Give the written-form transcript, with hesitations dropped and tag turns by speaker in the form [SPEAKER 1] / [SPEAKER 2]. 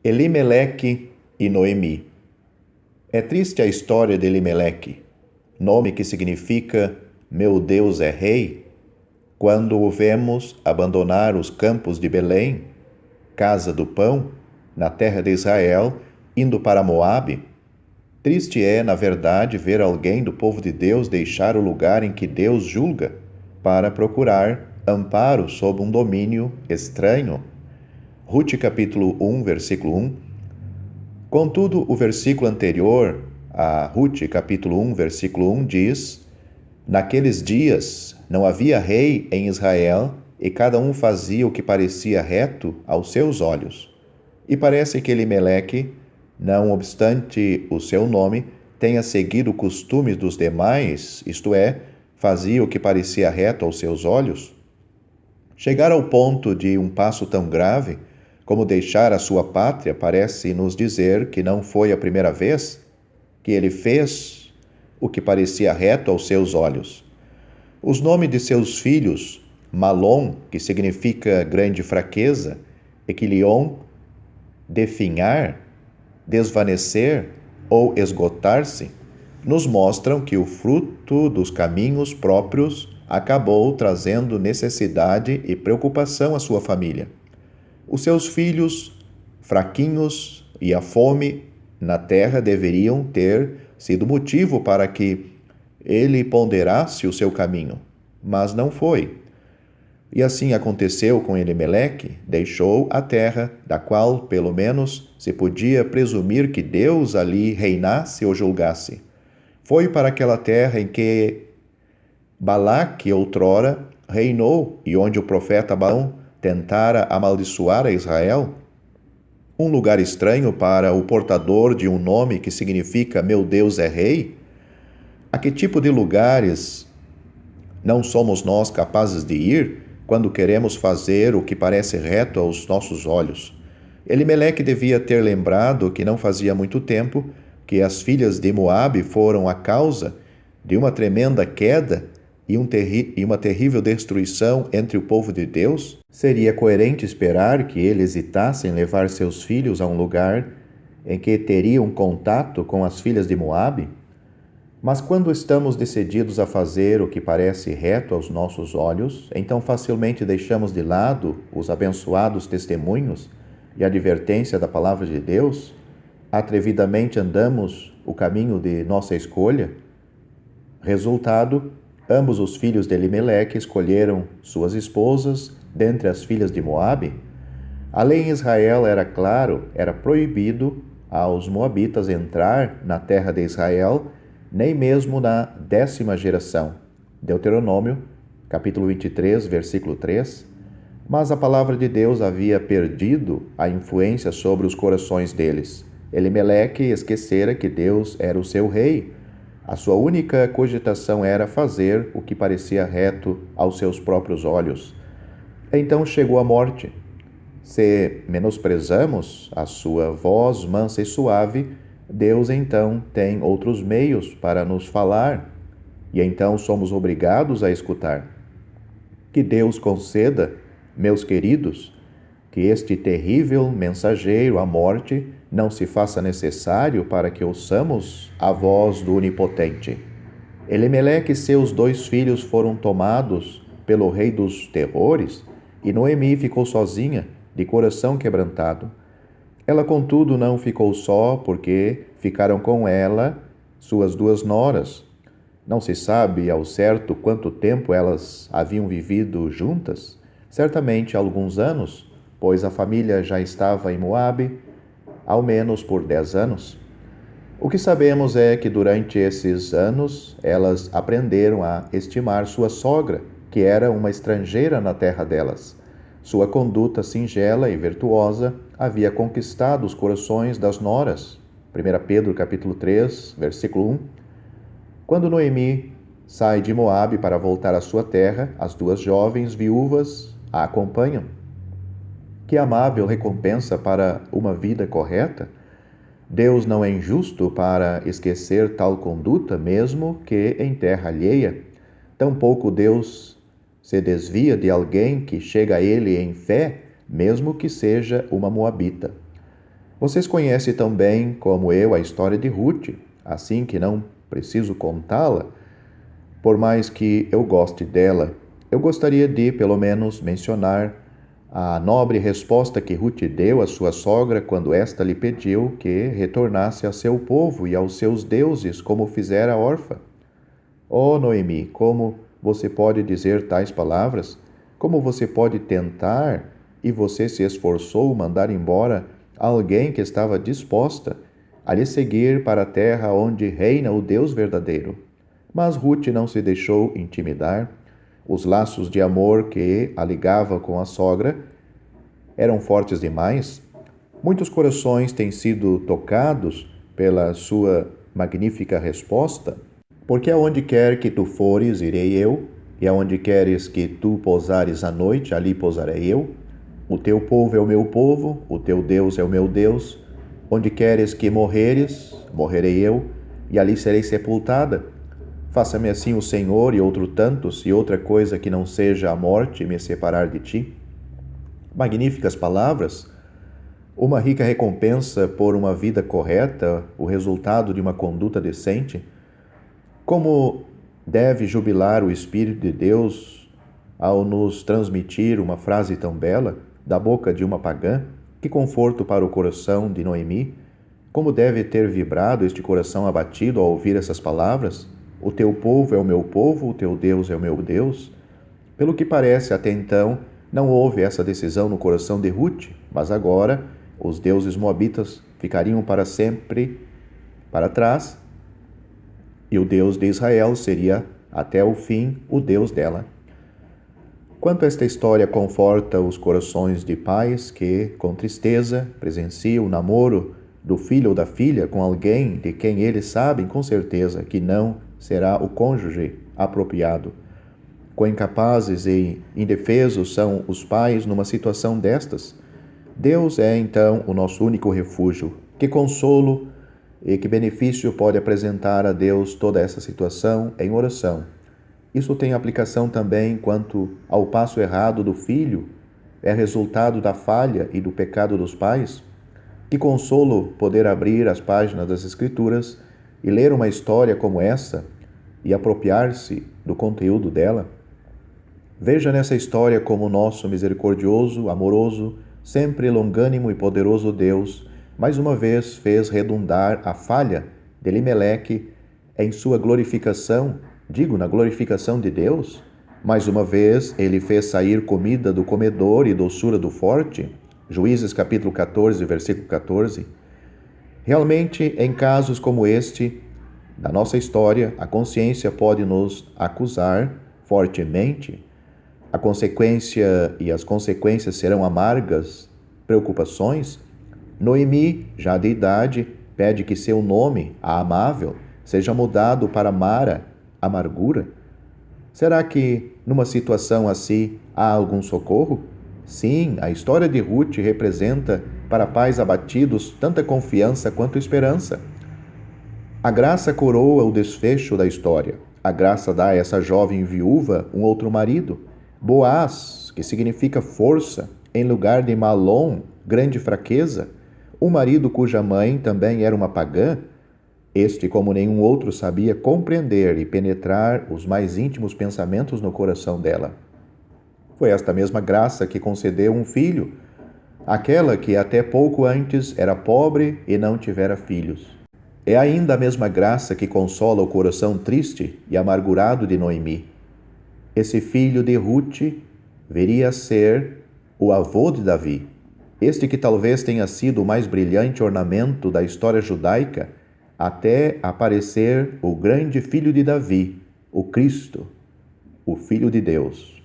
[SPEAKER 1] Elimeleque e Noemi. É triste a história de Elimeleque, nome que significa Meu Deus é Rei, quando o vemos abandonar os campos de Belém, casa do pão, na terra de Israel, indo para Moabe. Triste é, na verdade, ver alguém do povo de Deus deixar o lugar em que Deus julga para procurar amparo sob um domínio estranho. Rute capítulo 1, versículo 1. Contudo, o versículo anterior, a Rute capítulo 1, versículo 1, diz: Naqueles dias não havia rei em Israel, e cada um fazia o que parecia reto aos seus olhos. E parece que Elimeleque, não obstante o seu nome, tenha seguido o costume dos demais, isto é, fazia o que parecia reto aos seus olhos. Chegar ao ponto de um passo tão grave como deixar a sua pátria parece nos dizer que não foi a primeira vez que ele fez o que parecia reto aos seus olhos. Os nomes de seus filhos, Malom, que significa grande fraqueza, e Quilion, definhar, desvanecer ou esgotar-se, nos mostram que o fruto dos caminhos próprios acabou trazendo necessidade e preocupação à sua família. Os seus filhos, fraquinhos e a fome na terra deveriam ter sido motivo para que ele ponderasse o seu caminho, mas não foi. E assim aconteceu com Elimeleque, deixou a terra, da qual, pelo menos, se podia presumir que Deus ali reinasse ou julgasse. Foi para aquela terra em que Balaque outrora reinou e onde o profeta Balaão tentara amaldiçoar a Israel. Um lugar estranho para o portador de um nome que significa Meu Deus é Rei? A que tipo de lugares não somos nós capazes de ir quando queremos fazer o que parece reto aos nossos olhos? Elimeleque devia ter lembrado que não fazia muito tempo que as filhas de Moabe foram a causa de uma tremenda queda e uma terrível destruição entre o povo de Deus. Seria coerente esperar que ele hesitasse em levar seus filhos a um lugar em que teriam contato com as filhas de Moabe? Mas quando estamos decididos a fazer o que parece reto aos nossos olhos, então facilmente deixamos de lado os abençoados testemunhos e a advertência da palavra de Deus? Atrevidamente andamos o caminho de nossa escolha? Resultado, ambos os filhos de Elimeleque escolheram suas esposas dentre as filhas de Moabe. A lei em Israel era claro, era proibido aos moabitas entrar na terra de Israel, nem mesmo na 10ª geração. Deuteronômio, capítulo 23, versículo 3. Mas a palavra de Deus havia perdido a influência sobre os corações deles. Elimeleque esquecera que Deus era o seu rei. A sua única cogitação era fazer o que parecia reto aos seus próprios olhos. Então chegou a morte. Se menosprezamos a sua voz mansa e suave, Deus então tem outros meios para nos falar, e então somos obrigados a escutar. Que Deus conceda, meus queridos, que este terrível mensageiro à morte não se faça necessário para que ouçamos a voz do Onipotente. Elimeleque e seus 2 filhos foram tomados pelo rei dos terrores, e Noemi ficou sozinha, de coração quebrantado. Ela, contudo, não ficou só, porque ficaram com ela suas 2 noras. Não se sabe ao certo quanto tempo elas haviam vivido juntas, certamente alguns anos, pois a família já estava em Moabe, ao menos por 10 anos. O que sabemos é que durante esses anos elas aprenderam a estimar sua sogra, que era uma estrangeira na terra delas. Sua conduta singela e virtuosa havia conquistado os corações das noras. 1 Pedro capítulo 3, versículo 1. Quando Noemi sai de Moabe para voltar à sua terra, as 2 jovens viúvas a acompanham. Que amável recompensa para uma vida correta! Deus não é injusto para esquecer tal conduta, mesmo que em terra alheia. Tampouco Deus se desvia de alguém que chega a ele em fé, mesmo que seja uma moabita. Vocês conhecem tão bem como eu a história de Ruth, assim que não preciso contá-la. Por mais que eu goste dela, eu gostaria de, pelo menos, mencionar a nobre resposta que Ruth deu à sua sogra quando esta lhe pediu que retornasse a seu povo e aos seus deuses, como fizera a órfã. Oh, Noemi, como você pode dizer tais palavras? Como você pode tentar e você se esforçou mandar embora alguém que estava disposta a lhe seguir para a terra onde reina o Deus verdadeiro? Mas Ruth não se deixou intimidar. Os laços de amor que a ligava com a sogra eram fortes demais. Muitos corações têm sido tocados pela sua magnífica resposta. Porque aonde quer que tu fores, irei eu, e aonde queres que tu pousares à noite, ali pousarei eu. O teu povo é o meu povo, o teu Deus é o meu Deus. Onde queres que morreres, morrerei eu, e ali serei sepultada. Faça-me assim o Senhor e outro tanto, se outra coisa que não seja a morte me separar de ti. Magníficas palavras, uma rica recompensa por uma vida correta, o resultado de uma conduta decente. Como deve jubilar o Espírito de Deus ao nos transmitir uma frase tão bela da boca de uma pagã? Que conforto para o coração de Noemi! Como deve ter vibrado este coração abatido ao ouvir essas palavras? O teu povo é o meu povo, o teu Deus é o meu Deus. Pelo que parece, até então, não houve essa decisão no coração de Ruth, mas agora os deuses moabitas ficariam para sempre para trás e o Deus de Israel seria, até o fim, o Deus dela. Quanto esta história conforta os corações de pais que, com tristeza, presenciam o namoro do filho ou da filha com alguém de quem eles sabem com certeza que não será o cônjuge apropriado. Quão incapazes e indefesos são os pais numa situação destas? Deus é, então, o nosso único refúgio. Que consolo e que benefício pode apresentar a Deus toda essa situação em oração. Isso tem aplicação também quanto ao passo errado do filho, é resultado da falha e do pecado dos pais. Que consolo poder abrir as páginas das Escrituras e ler uma história como essa e apropriar-se do conteúdo dela. Veja nessa história como o nosso misericordioso, amoroso, sempre longânimo e poderoso Deus mais uma vez fez redundar a falha de Elimeleque em sua glorificação, digo, na glorificação de Deus. Mais uma vez, ele fez sair comida do comedor e doçura do forte. Juízes capítulo 14, versículo 14. Realmente, em casos como este, da nossa história, a consciência pode nos acusar fortemente. A consequência e as consequências serão amargas preocupações. Noemi, já de idade, pede que seu nome, a amável, seja mudado para Mara, amargura. Será que, numa situação assim, há algum socorro? Sim, a história de Ruth representa, para pais abatidos, tanta confiança quanto esperança. A graça coroa o desfecho da história. A graça dá a essa jovem viúva um outro marido. Boaz, que significa força, em lugar de Malom, grande fraqueza. Um marido cuja mãe também era uma pagã. Este, como nenhum outro, sabia compreender e penetrar os mais íntimos pensamentos no coração dela. Foi esta mesma graça que concedeu um filho, aquela que até pouco antes era pobre e não tivera filhos. É ainda a mesma graça que consola o coração triste e amargurado de Noemi. Esse filho de Ruth viria a ser o avô de Davi. Este que talvez tenha sido o mais brilhante ornamento da história judaica, até aparecer o grande filho de Davi, o Cristo, o Filho de Deus.